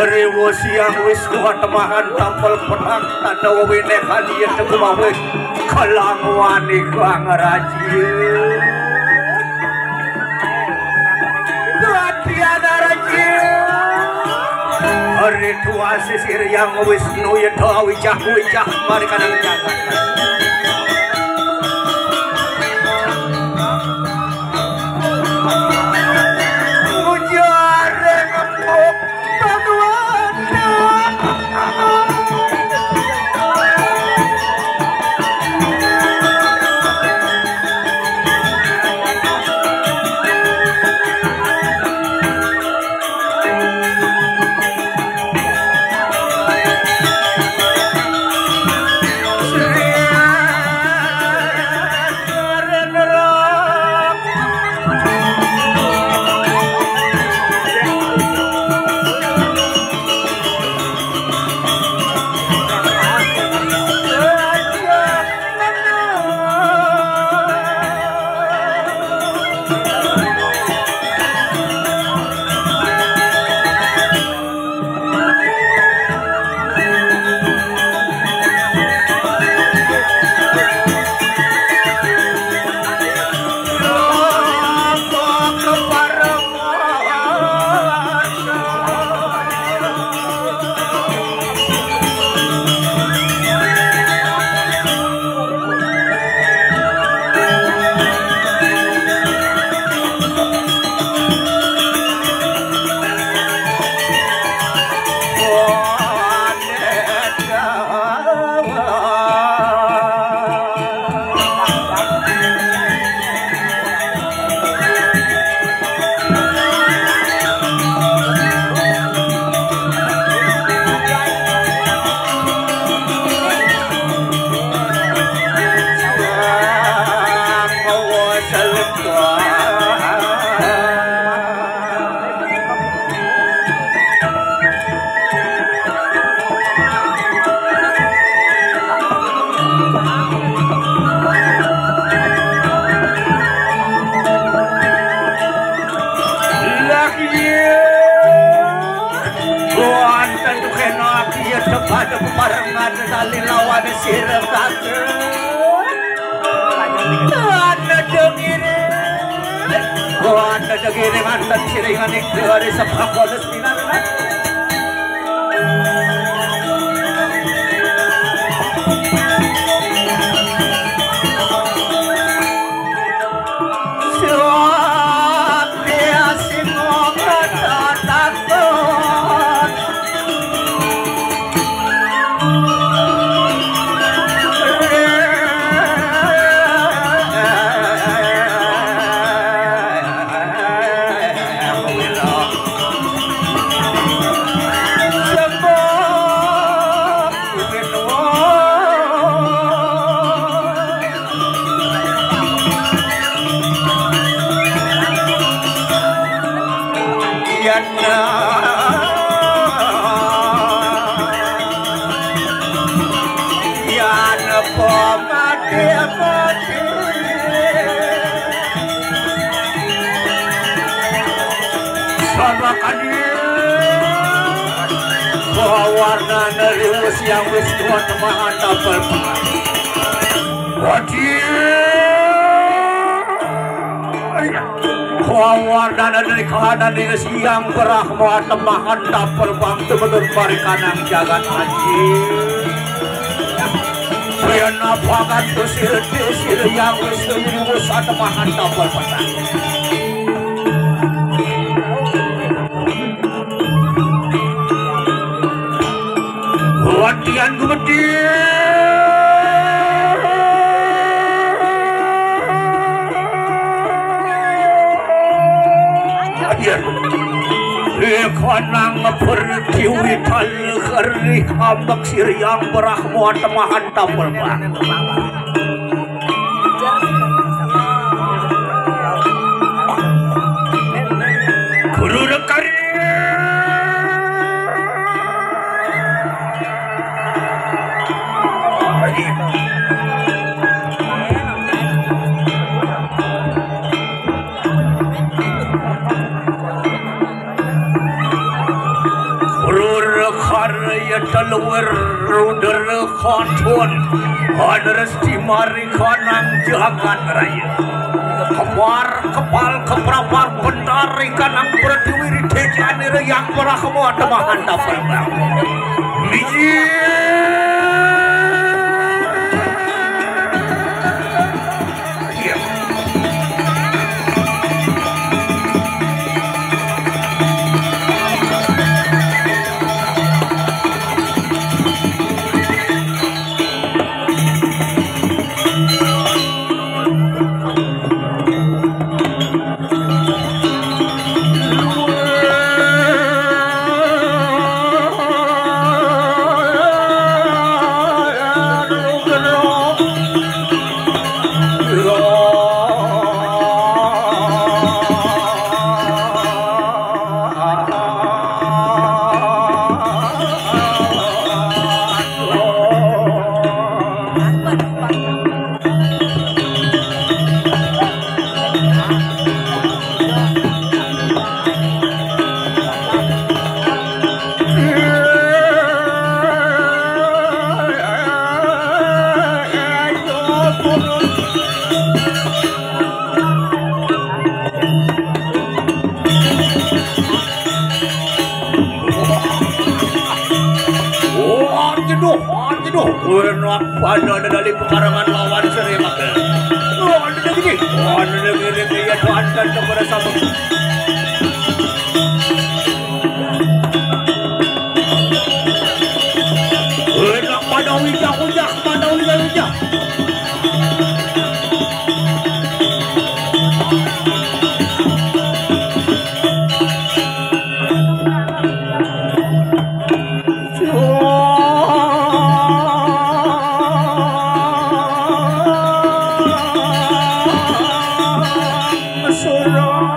Rewo siang wis kuat mahan tampel pedang tanda wene kalian teguh wis kalang wani kang raji katiana raji hari tua sisir yang wis nuye doa wijah mari kanang jagat yang wis tuan mahan tapel Kawar dan dari keadaan ini siang berahmat temahan tapel bang temen bari kanang jagat haji Bayana pakat kusir yang wis tuwus temahan tapel petang Latihan gede Ikanang pertiwitan kerih ambak siriang berahmuan temahan tampil bang. Guru dekari. Telur ruder konton Hadrasti mari kanang jagat raya Kepar kepal keprapar bentari kanang berdiwiri tejani yang merahmu temahan dapur bang Miji Pada dari pekarangan lawan Sri Maka. Oh, ada lagi. Oh, ada lagi ya Tuhan dan kepada satu. Enak pada ujah, pada ujah. Surah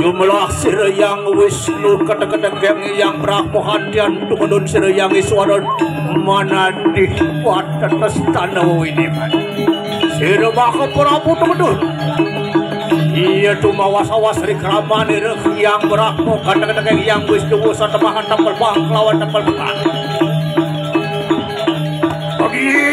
Jumlah sireyang Wisnu kadang-kadang yang Brahmohadian tumenun sireyang Iswaran mana di watetes tanah ini man siremaka Prabu tumenun iya tumawas-awas rikramani yang Brahmo kadang-kadang yang Wisnu satemahan tampal bangklawan tampal betang bagi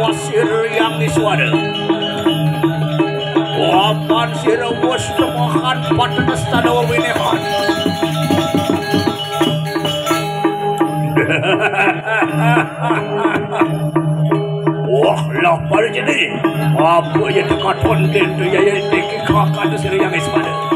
wasir yang iswada wapan sira was temahan patenes tanawa winehan wah lapar jadi apa yang dekat konten tu ya yang dikikakan sira yang iswada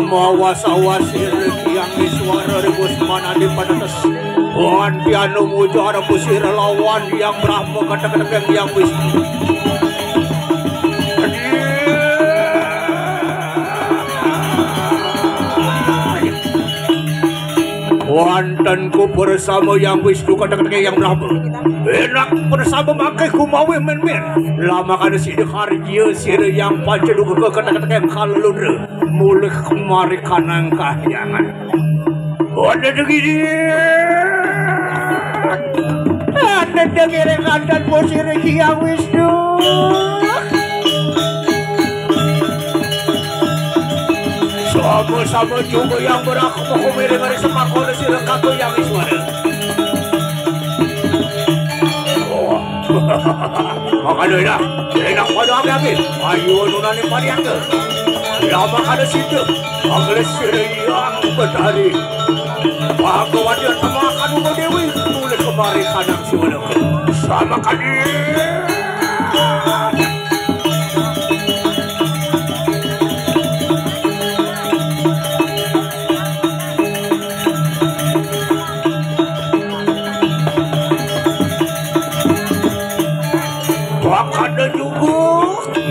Mawas-awasir yang suara rebus mana di padatas Wan piano mujara pusir lawan yang Brahma kata-kata yang Wisnu Wantanku bersama yang Wisnu kata-kata yang Brahma enak bersama makai kumawi men-men lama kada sidik harja sir yang pancaduga kata-kata yang kaludra mulai kemari kanang kahyangan ada begini ada dengerengan dan posir yang Wisnu sama-sama juga yang beraku menghubungi dengan semakul sirah kaku yang iswara makanya dah enak pada abi-abi ayo nunani padiangga lama kada situ agak sirah yang berdari Bhagawan dia temakan Uma Dewi mulai kemari kanang siwala sama kali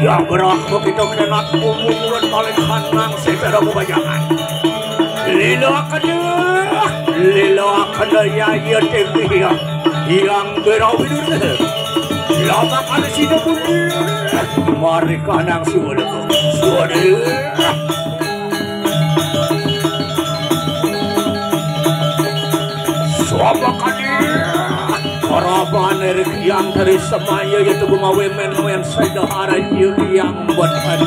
yang berakhir kita kenal umuran paling kanang secara kebanyakan lilo akada ya TV yang berawal lama kali sini pun mari kanang suara suara kali Harapan yang dari semaya yaitu gumawe men yang sedahara yang buat hari